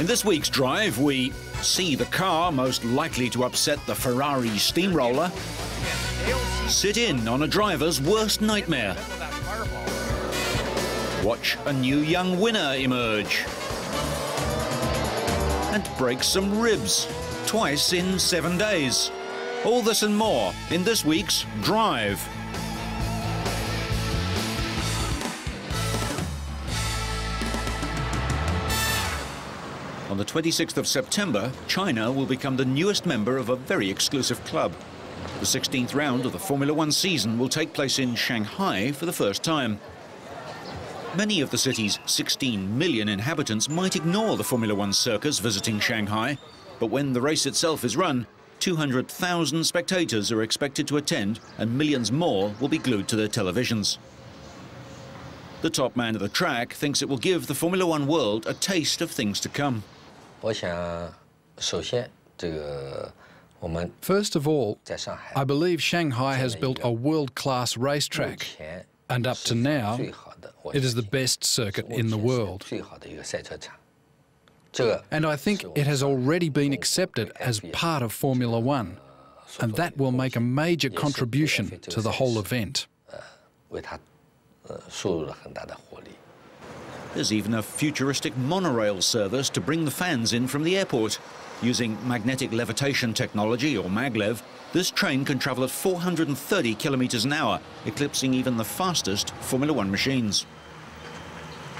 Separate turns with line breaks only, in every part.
In this week's drive, we see the car most likely to upset the Ferrari steamroller, sit in on a driver's worst nightmare, watch a new young winner emerge, and break some ribs twice in 7 days. All this and more in this week's Drive. On the 26th of September, China will become the newest member of a very exclusive club. The 16th round of the Formula One season will take place in Shanghai for the first time. Many of the city's 16 million inhabitants might ignore the Formula One circus visiting Shanghai, but when the race itself is run, 200,000 spectators are expected to attend and millions more will be glued to their televisions. The top man of the track thinks it will give the Formula One world a taste of things to come.
First of all, I believe Shanghai has built a world-class racetrack, and up to now, it is the best circuit in the world. And I think it has already been accepted as part of Formula One, and that will make a major contribution to the whole event.
There's even a futuristic monorail service to bring the fans in from the airport. Using magnetic levitation technology, or maglev, this train can travel at 430 kilometers an hour, eclipsing even the fastest Formula One machines.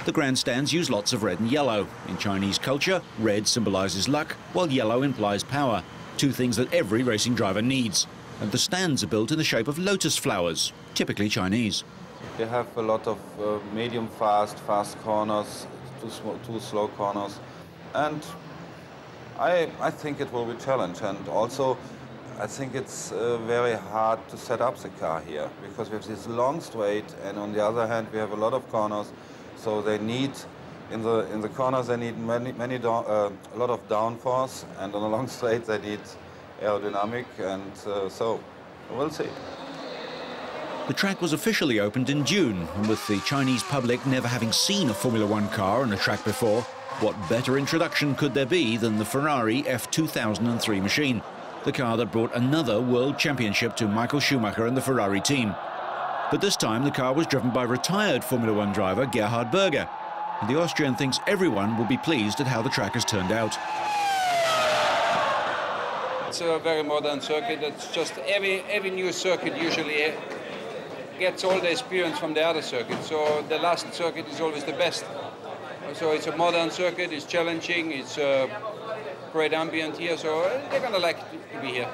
The grandstands use lots of red and yellow. In Chinese culture, red symbolizes luck, while yellow implies power, two things that every racing driver needs. And the stands are built in the shape of lotus flowers, typically Chinese.
They have a lot of medium fast corners, too slow corners, and I think it will be a challenge. And also, I think it's very hard to set up the car here because we have this long straight, and on the other hand, we have a lot of corners. So they need in the corners they need a lot of downforce, and on a long straight they need aerodynamic, and so we'll see.
The track was officially opened in June, and with the Chinese public never having seen a Formula One car on a track before, what better introduction could there be than the Ferrari F2003 machine, the car that brought another world championship to Michael Schumacher and the Ferrari team. But this time the car was driven by retired Formula One driver Gerhard Berger, and the Austrian thinks everyone will be pleased at how the track has turned out.
It's a very modern circuit. It's just every new circuit usually gets all the experience from the other circuit. So the last circuit is always the best. So it's a modern circuit, it's challenging, it's a great ambient here, so they're going to like to be here.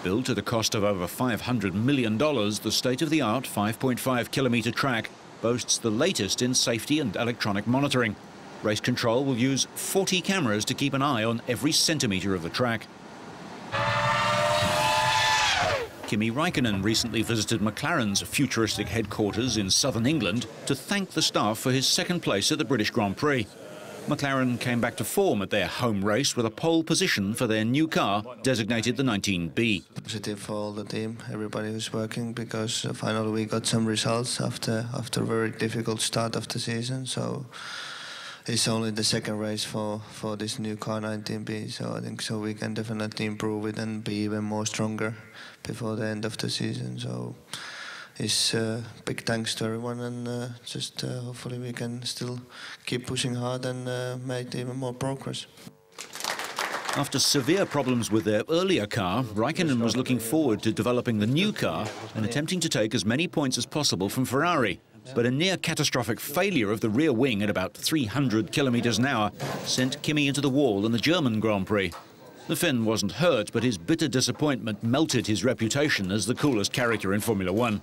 Built at a cost of over $500 million, the state-of-the-art 5.5-kilometre track boasts the latest in safety and electronic monitoring. Race control will use 40 cameras to keep an eye on every centimetre of the track. Kimi Raikkonen recently visited McLaren's futuristic headquarters in southern England to thank the staff for his second place at the British Grand Prix. McLaren came back to form at their home race with a pole position for their new car, designated the 19B.
Positive for all the team, everybody who's working, because finally we got some results after a very difficult start of the season. So it's only the second race for this new car 19B, so I think so we can definitely improve it and be even more stronger before the end of the season. So it's big thanks to everyone, and just hopefully we can still keep pushing hard and make even more progress.
After severe problems with their earlier car, Raikkonen was looking forward to developing the new car and attempting to take as many points as possible from Ferrari. But a near-catastrophic failure of the rear wing at about 300 kilometers an hour sent Kimi into the wall in the German Grand Prix. The Finn wasn't hurt, but his bitter disappointment melted his reputation as the coolest character in Formula One.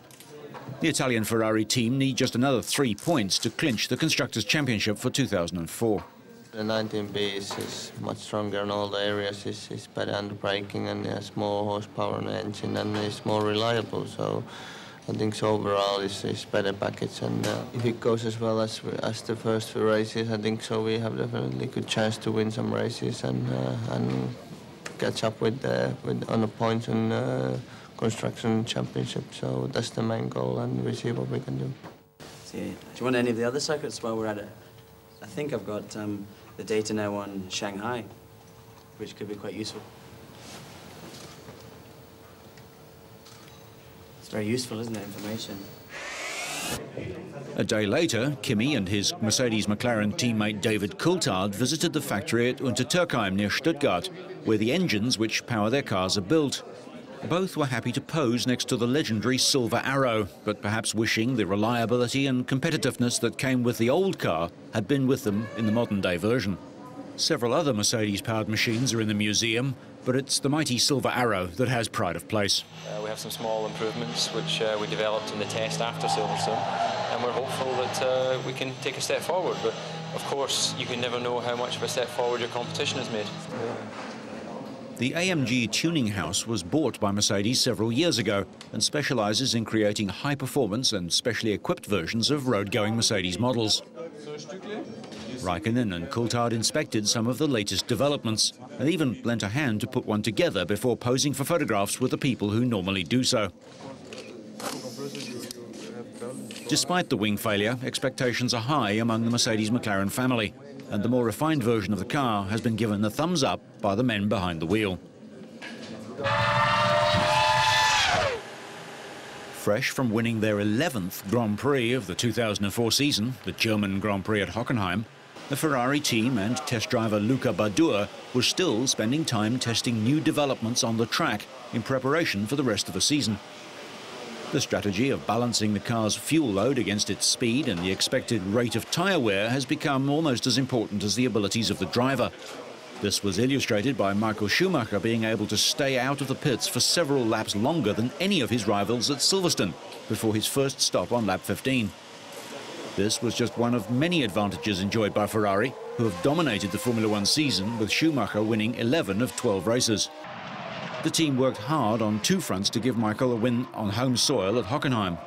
The Italian Ferrari team need just another 3 points to clinch the Constructors' Championship for 2004.
The 19B is much stronger in all the areas. It's better under braking, and it has more horsepower on the engine, and it's more reliable. So I think so overall it's better package, and if it goes as well as the first few races, I think so we have definitely a good chance to win some races and catch up with on the points and Construction Championship. So that's the main goal, and we see what we can do.
Do you want any of the other circuits while we're at it? I think I've got the data now on Shanghai, which could be quite useful. It's very useful, isn't it, information?
A day later, Kimi and his Mercedes-McLaren teammate David Coulthard visited the factory at Untertürkheim near Stuttgart, where the engines which power their cars are built. Both were happy to pose next to the legendary Silver Arrow, but perhaps wishing the reliability and competitiveness that came with the old car had been with them in the modern-day version. Several other Mercedes-powered machines are in the museum, but it's the mighty Silver Arrow that has pride of place.
We have some small improvements which we developed in the test after Silverstone, and we're hopeful that we can take a step forward. But of course, you can never know how much of a step forward your competition has made.
The AMG tuning house was bought by Mercedes several years ago and specializes in creating high-performance and specially equipped versions of road-going Mercedes models. Raikkonen and Coulthard inspected some of the latest developments and even lent a hand to put one together before posing for photographs with the people who normally do so. Despite the wing failure, expectations are high among the Mercedes-McLaren family, and the more refined version of the car has been given the thumbs up by the men behind the wheel. Fresh from winning their 11th Grand Prix of the 2004 season, the German Grand Prix at Hockenheim, the Ferrari team and test driver Luca Badoer was still spending time testing new developments on the track in preparation for the rest of the season. The strategy of balancing the car's fuel load against its speed and the expected rate of tyre wear has become almost as important as the abilities of the driver. This was illustrated by Michael Schumacher being able to stay out of the pits for several laps longer than any of his rivals at Silverstone before his first stop on lap 15. This was just one of many advantages enjoyed by Ferrari, who have dominated the Formula One season, with Schumacher winning 11 of 12 races. The team worked hard on two fronts to give Michael a win on home soil at Hockenheim.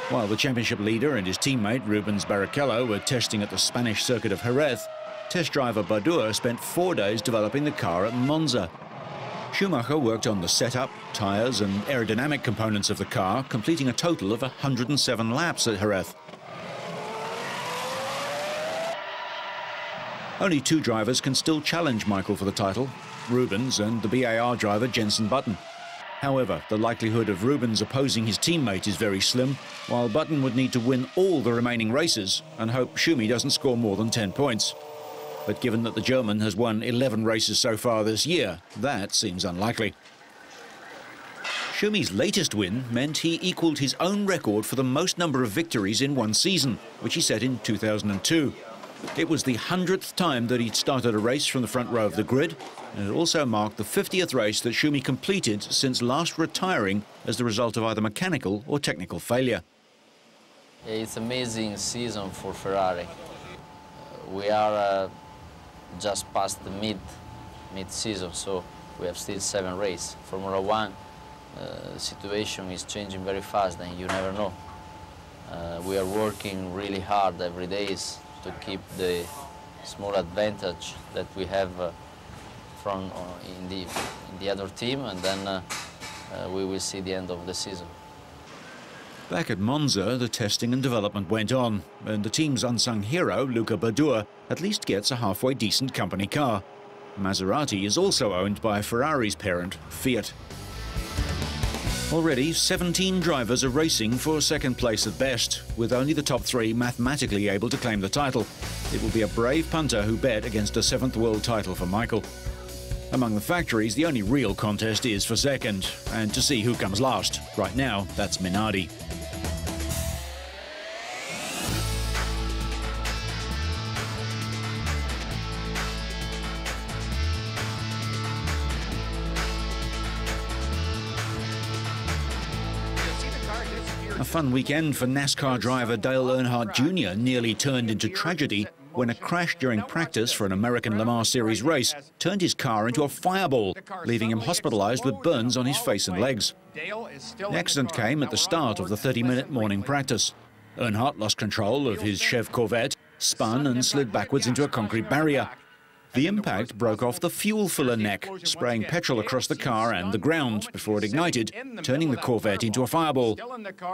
While the championship leader and his teammate Rubens Barrichello were testing at the Spanish circuit of Jerez, test driver Badoer spent 4 days developing the car at Monza. Schumacher worked on the setup, tyres and aerodynamic components of the car, completing a total of 107 laps at Jerez. Only two drivers can still challenge Michael for the title, Rubens and the BAR driver Jenson Button. However, the likelihood of Rubens opposing his teammate is very slim, while Button would need to win all the remaining races and hope Schumi doesn't score more than 10 points. But given that the German has won 11 races so far this year, that seems unlikely. Schumi's latest win meant he equalled his own record for the most number of victories in one season, which he set in 2002. It was the 100th time that he'd started a race from the front row of the grid, and it also marked the 50th race that Schumi completed since last retiring as the result of either mechanical or technical failure.
It's an amazing season for Ferrari. We are just past the mid-season, so we have still 7 races. Formula One, the situation is changing very fast, and you never know. We are working really hard every day to keep the small advantage that we have in the other team, and then we will see the end of the season.
Back at Monza, the testing and development went on, and the team's unsung hero, Luca Badoer, at least gets a halfway decent company car. Maserati is also owned by Ferrari's parent, Fiat. Already, 17 drivers are racing for second place at best, with only the top 3 mathematically able to claim the title. It will be a brave punter who bet against a 7th world title for Michael. Among the factories, the only real contest is for second, and to see who comes last. Right now, that's Minardi. A fun weekend for NASCAR driver Dale Earnhardt Jr. nearly turned into tragedy when a crash during practice for an American Le Mans Series race turned his car into a fireball, leaving him hospitalized with burns on his face and legs. The accident came at the start of the 30-minute morning practice. Earnhardt lost control of his Chev Corvette, spun and slid backwards into a concrete barrier. The impact broke off the fuel filler neck, spraying petrol across the car and the ground before it ignited, turning the Corvette into a fireball.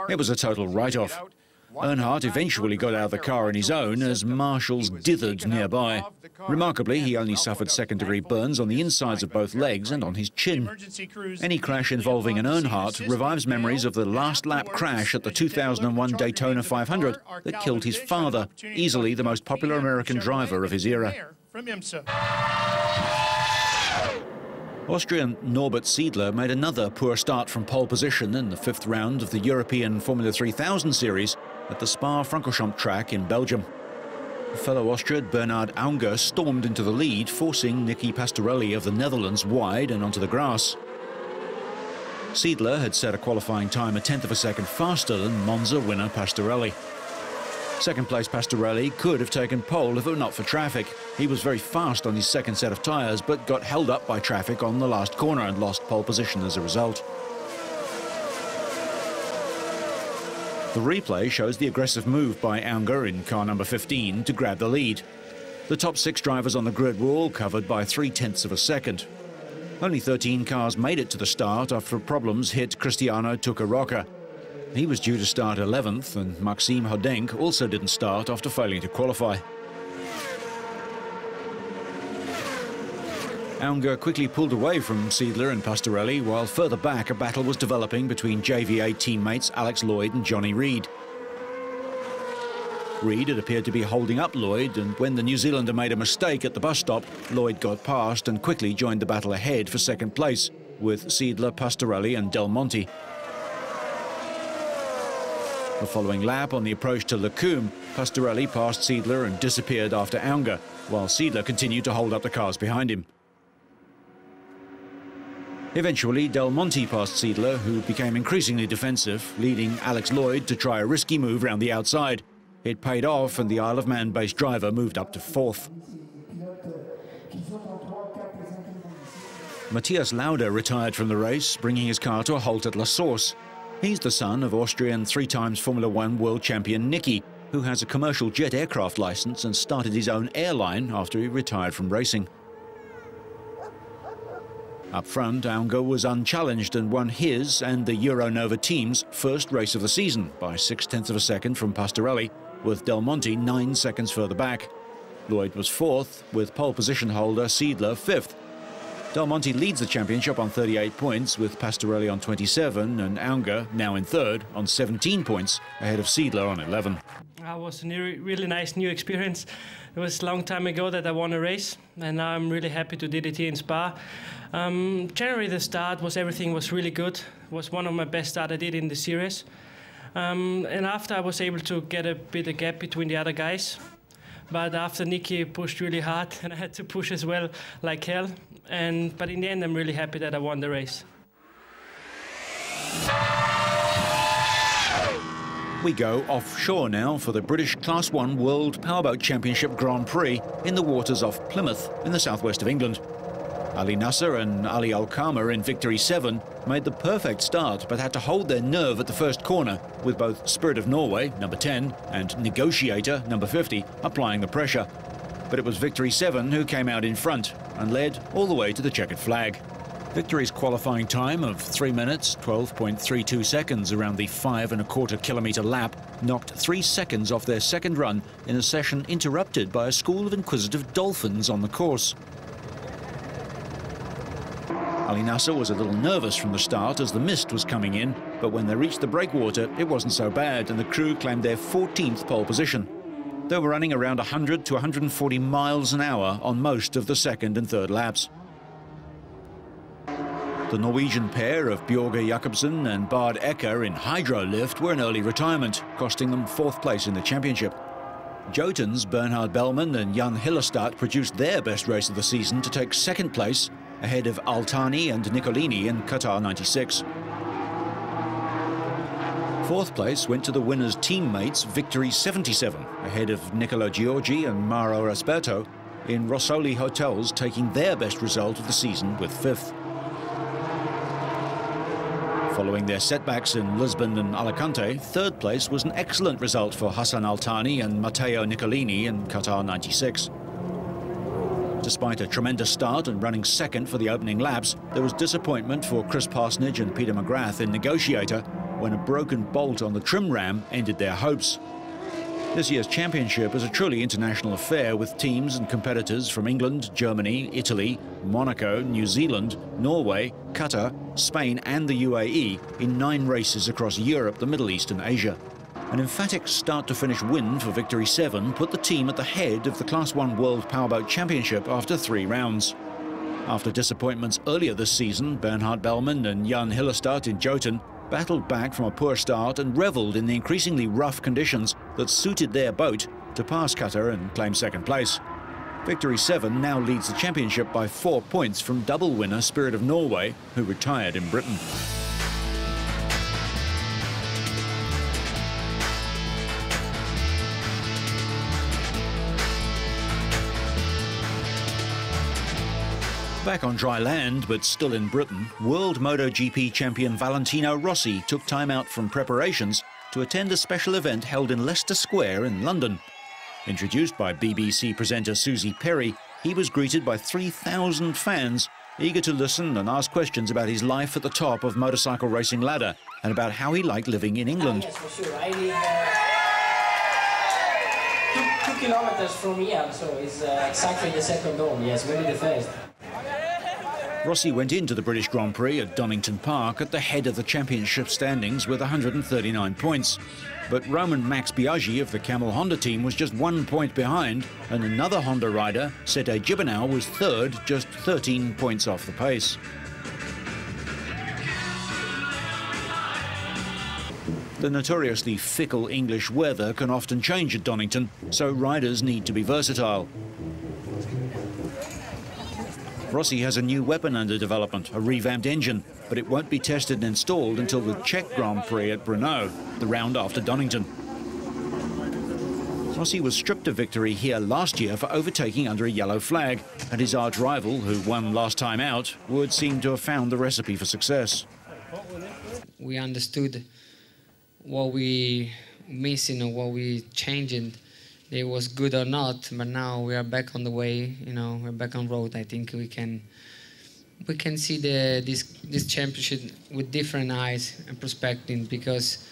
It was a total write-off. Earnhardt eventually got out of the car on his own as marshals dithered nearby. Remarkably, he only suffered second-degree burns on the insides of both legs and on his chin. Any crash involving an Earnhardt revives memories of the last lap crash at the 2001 Daytona 500 that killed his father, easily the most popular American driver of his era. Austrian Norbert Siedler made another poor start from pole position in the 5th round of the European Formula 3000 series at the Spa-Francorchamps track in Belgium. Fellow Austrian Bernard Aunger stormed into the lead, forcing Nicky Pastorelli of the Netherlands wide and onto the grass. Siedler had set a qualifying time a tenth of a second faster than Monza winner Pastorelli. Second-place Pastorelli could have taken pole if it were not for traffic. He was very fast on his second set of tyres, but got held up by traffic on the last corner and lost pole position as a result. The replay shows the aggressive move by Aunger in car number 15 to grab the lead. The top 6 drivers on the grid were all covered by 0.3 of a second. Only 13 cars made it to the start after problems hit Cristiano Tucca-Rocca. He was due to start 11th, and Maxime Hodenk also didn't start after failing to qualify. Aunger quickly pulled away from Siedler and Pastorelli, while further back a battle was developing between JVA teammates Alex Lloyd and Johnny Reid. Reid had appeared to be holding up Lloyd, and when the New Zealander made a mistake at the bus stop, Lloyd got past and quickly joined the battle ahead for second place, with Siedler, Pastorelli and Del Monte. The following lap on the approach to Lecumbe, Pastorelli passed Siedler and disappeared after Aunger, while Siedler continued to hold up the cars behind him. Eventually, Del Monte passed Siedler, who became increasingly defensive, leading Alex Lloyd to try a risky move round the outside. It paid off, and the Isle of Man-based driver moved up to 4th. Matthias Lauda retired from the race, bringing his car to a halt at La Source. He's the son of Austrian 3-time Formula 1 world champion Nicky, who has a commercial jet aircraft license and started his own airline after he retired from racing. Up front, Aunger was unchallenged and won his and the Euronova team's first race of the season by 0.6 of a second from Pastorelli, with Del Monte 9 seconds further back. Lloyd was 4th, with pole position holder Siedler 5th. Del Monte leads the championship on 38 points, with Pastorelli on 27 and Aunger, now in 3rd, on 17 points, ahead of Siedler on 11.
It was a really nice new experience. It was a long time ago that I won a race, and now I'm really happy to do it here in Spa. Generally, the start everything was really good. It was one of my best starts I did in the series. And after I was able to get a bit of gap between the other guys. But after Nicky pushed really hard, and I had to push as well like hell. But in the end, I'm really happy that I won the race.
We go offshore now for the British Class 1 World Powerboat Championship Grand Prix in the waters off Plymouth in the southwest of England. Ali Nasser and Ali Al-Khama in Victory 7 made the perfect start but had to hold their nerve at the first corner, with both Spirit of Norway, number 10, and Negotiator, number 50, applying the pressure. But it was Victory 7 who came out in front and led all the way to the checkered flag. Victory's qualifying time of 3 minutes, 12.32 seconds around the 5.25 kilometre lap knocked 3 seconds off their second run in a session interrupted by a school of inquisitive dolphins on the course. Ali Nasser was a little nervous from the start as the mist was coming in, but when they reached the breakwater, it wasn't so bad, and the crew claimed their 14th pole position. They were running around 100 to 140 miles an hour on most of the second and third laps. The Norwegian pair of Bjørge Jacobsen and Bard Ecker in Hydrolift were in early retirement, costing them 4th place in the championship. Jotun's Bernhard Bellmann and Jan Hillestad produced their best race of the season to take 2nd place, ahead of Altani and Nicolini in Qatar 96. 4th place went to the winners' teammates Victory 77, ahead of Nicola Giorgi and Mauro Rasberto, in Rossoli Hotels taking their best result of the season with 5th. Following their setbacks in Lisbon and Alicante, 3rd place was an excellent result for Hassan Altani and Matteo Nicolini in Qatar 96. Despite a tremendous start and running 2nd for the opening laps, there was disappointment for Chris Parsonage and Peter McGrath in Negotiator, when a broken bolt on the trim ram ended their hopes. This year's championship is a truly international affair with teams and competitors from England, Germany, Italy, Monaco, New Zealand, Norway, Qatar, Spain and the UAE in 9 races across Europe, the Middle East and Asia. An emphatic start-to-finish win for Victory 7 put the team at the head of the Class 1 World Powerboat Championship after 3 rounds. After disappointments earlier this season, Bernhard Bellmann and Jan Hillestad in Jotun battled back from a poor start and revelled in the increasingly rough conditions that suited their boat to pass Qatar and claim second place. Victory 7 now leads the championship by 4 points from double winner Spirit of Norway, who retired in Britain. Back on dry land, but still in Britain, World MotoGP champion Valentino Rossi took time out from preparations to attend a special event held in Leicester Square in London. Introduced by BBC presenter Susie Perry, he was greeted by 3,000 fans, eager to listen and ask questions about his life at the top of motorcycle racing ladder and about how he liked living in England.
Yes, for sure. I live 2 kilometers from here, so it's exactly the second home. Yes, maybe the first.
Rossi went into the British Grand Prix at Donington Park at the head of the championship standings with 139 points. But Roman Max Biaggi of the Camel Honda team was just 1 point behind, and another Honda rider, Sete Gibernau, was third, just 13 points off the pace. The notoriously fickle English weather can often change at Donington, so riders need to be versatile. Rossi has a new weapon under development, a revamped engine, but it won't be tested and installed until the Czech Grand Prix at Brno, the round after Donington. Rossi was stripped of victory here last year for overtaking under a yellow flag, and his arch-rival, who won last time out, would seem to have found the recipe for success.
We understood what we missing or what we changing. It was good or not, but now we are back on the way. You know, we're back on road. I think we can see this championship with different eyes and perspective, because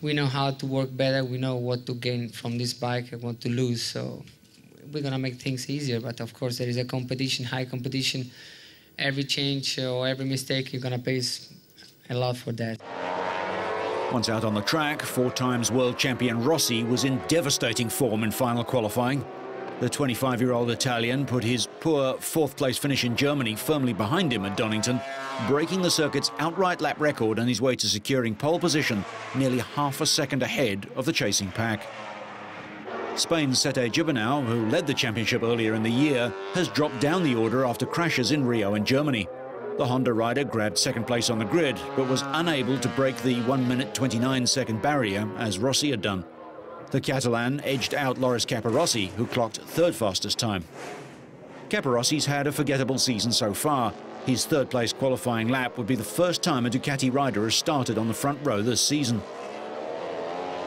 we know how to work better. We know what to gain from this bike and what to lose. So we're gonna make things easier. But of course, there is a competition, high competition. Every change or every mistake, you're gonna pay a lot for that.
Once out on the track, 4 times world champion Rossi was in devastating form in final qualifying. The 25-year-old Italian put his poor 4th-place finish in Germany firmly behind him at Donington, breaking the circuit's outright lap record on his way to securing pole position, nearly half a second ahead of the chasing pack. Spain's Sete Gibernau, who led the championship earlier in the year, has dropped down the order after crashes in Rio and Germany. The Honda rider grabbed second place on the grid, but was unable to break the 1 minute 29-second barrier as Rossi had done. The Catalan edged out Loris Capirossi, who clocked 3rd fastest time. Capirossi's had a forgettable season so far. His 3rd-place qualifying lap would be the first time a Ducati rider has started on the front row this season.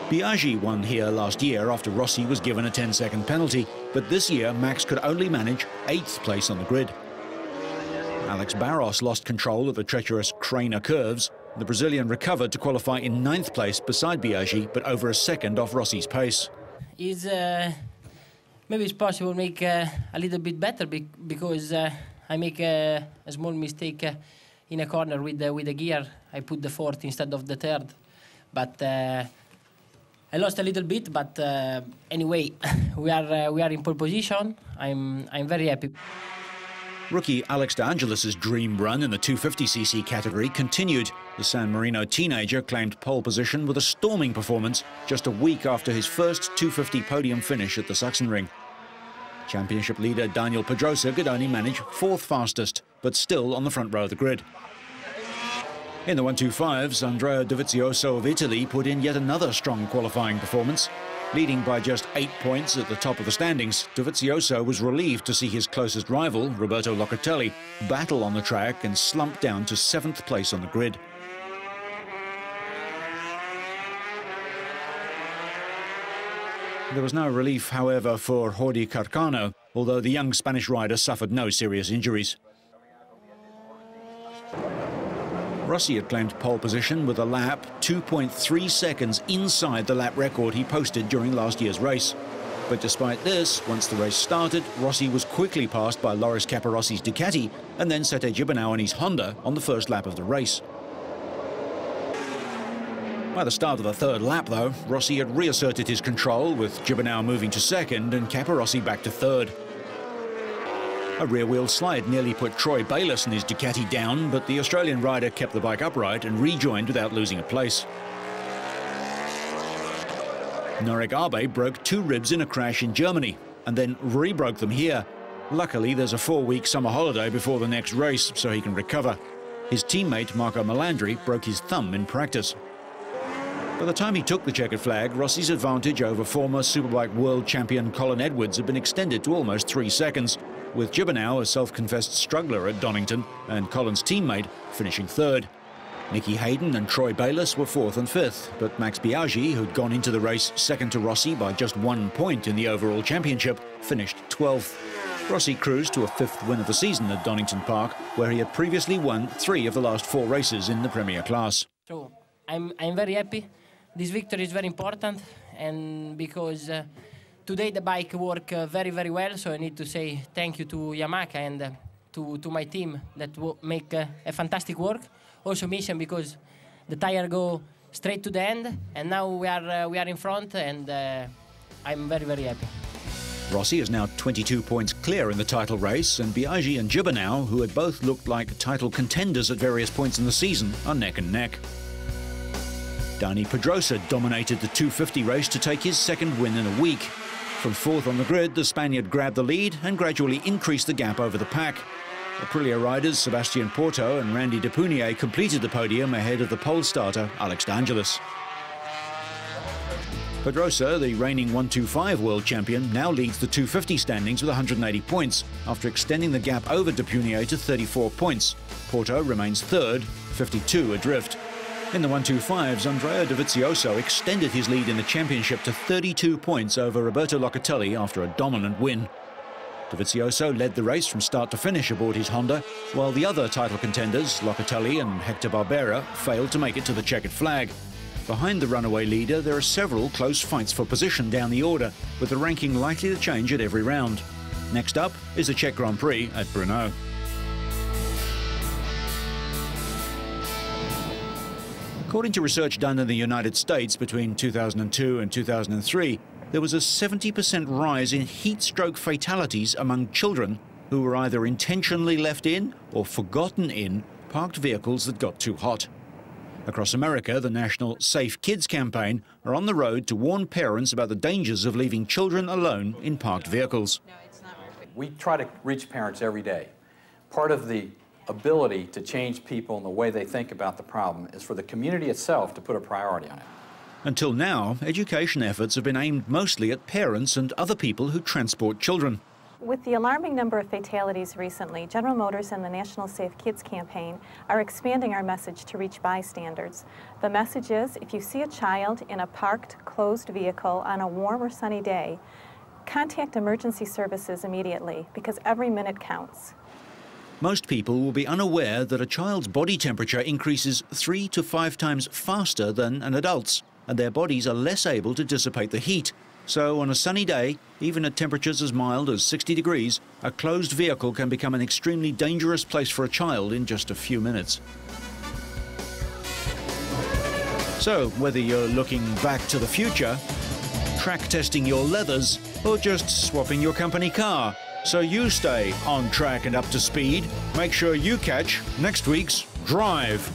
Biaggi won here last year after Rossi was given a 10-second penalty, but this year Max could only manage 8th place on the grid. Alex Barros lost control of the treacherous Craner curves. The Brazilian recovered to qualify in 9th place beside Biaggi, but over a second off Rossi's pace.
Maybe it's possible to make a little bit better because I make a small mistake in a corner with the gear. I put the 4th instead of the 3rd, but I lost a little bit. But anyway, we are in pole position. I'm very happy.
Rookie Alex De Angelis' dream run in the 250cc category continued. The San Marino teenager claimed pole position with a storming performance just a week after his first 250 podium finish at the Sachsenring. Championship leader Daniel Pedrosa could only manage 4th fastest, but still on the front row of the grid. In the 125s, Andrea Dovizioso of Italy put in yet another strong qualifying performance. Leading by just 8 points at the top of the standings, Dovizioso was relieved to see his closest rival, Roberto Locatelli, battle on the track and slump down to 7th place on the grid. There was no relief, however, for Jordi Carcano, although the young Spanish rider suffered no serious injuries. Rossi had claimed pole position with a lap 2.3 seconds inside the lap record he posted during last year's race. But despite this, once the race started, Rossi was quickly passed by Loris Caparossi's Ducati and then Sete Gibernau and his Honda on the first lap of the race. By the start of the third lap, though, Rossi had reasserted his control, with Gibernau moving to second and Caparossi back to third. A rear-wheel slide nearly put Troy Bayliss and his Ducati down, but the Australian rider kept the bike upright and rejoined without losing a place. Norek Abe broke 2 ribs in a crash in Germany and then re-broke them here. Luckily, there's a 4-week summer holiday before the next race, so he can recover. His teammate, Marco Melandri, broke his thumb in practice. By the time he took the checkered flag, Rossi's advantage over former Superbike world champion Colin Edwards had been extended to almost 3 seconds, with Gibernau, a self-confessed struggler at Donington, and Colin's teammate finishing third. Nicky Hayden and Troy Bayliss were 4th and 5th, but Max Biaggi, who'd gone into the race second to Rossi by just 1 point in the overall championship, finished 12th. Rossi cruised to a 5th win of the season at Donington Park, where he had previously won 3 of the last 4 races in the Premier class.
So I'm very happy. This victory is very important, and because today the bike worked very, very well, so I need to say thank you to Yamaha and to my team that make a fantastic work. Also Mission, because the tire go straight to the end, and now we are in front, and I'm very, very happy.
Rossi is now 22 points clear in the title race, and Biaggi and Gibernau, who had both looked like title contenders at various points in the season, are neck and neck. Dani Pedrosa dominated the 250 race to take his 2nd win in a week. From 4th on the grid, the Spaniard grabbed the lead and gradually increased the gap over the pack. Aprilia riders Sebastian Porto and Randy Depunier completed the podium ahead of the pole starter Alex d'Angelis. Pedrosa, the reigning 125 world champion, now leads the 250 standings with 180 points after extending the gap over Depunier to 34 points. Porto remains 3rd, 52 adrift. In the 125s, Andrea Dovizioso extended his lead in the championship to 32 points over Roberto Locatelli after a dominant win. Dovizioso led the race from start to finish aboard his Honda, while the other title contenders, Locatelli and Hector Barbera, failed to make it to the checkered flag. Behind the runaway leader, there are several close fights for position down the order, with the ranking likely to change at every round. Next up is the Czech Grand Prix at Brno. According to research done in the United States between 2002 and 2003, there was a 70% rise in heat stroke fatalities among children who were either intentionally left in or forgotten in parked vehicles that got too hot. Across America, the national Safe Kids campaign are on the road to warn parents about the dangers of leaving children alone in parked vehicles.
We try to reach parents every day. Part of the ability to change people and the way they think about the problem is for the community itself to put a priority on it.
Until now, education efforts have been aimed mostly at parents and other people who transport children.
With the alarming number of fatalities recently, General Motors and the National Safe Kids campaign are expanding our message to reach bystanders. The message is, if you see a child in a parked, closed vehicle on a warm or sunny day, contact emergency services immediately, because every minute counts.
Most people will be unaware that a child's body temperature increases 3 to 5 times faster than an adult's, and their bodies are less able to dissipate the heat. So on a sunny day, even at temperatures as mild as 60 degrees, a closed vehicle can become an extremely dangerous place for a child in just a few minutes. So whether you're looking back to the future, track testing your leathers, or just swapping your company car, so you stay on track and up to speed, make sure you catch next week's Drive.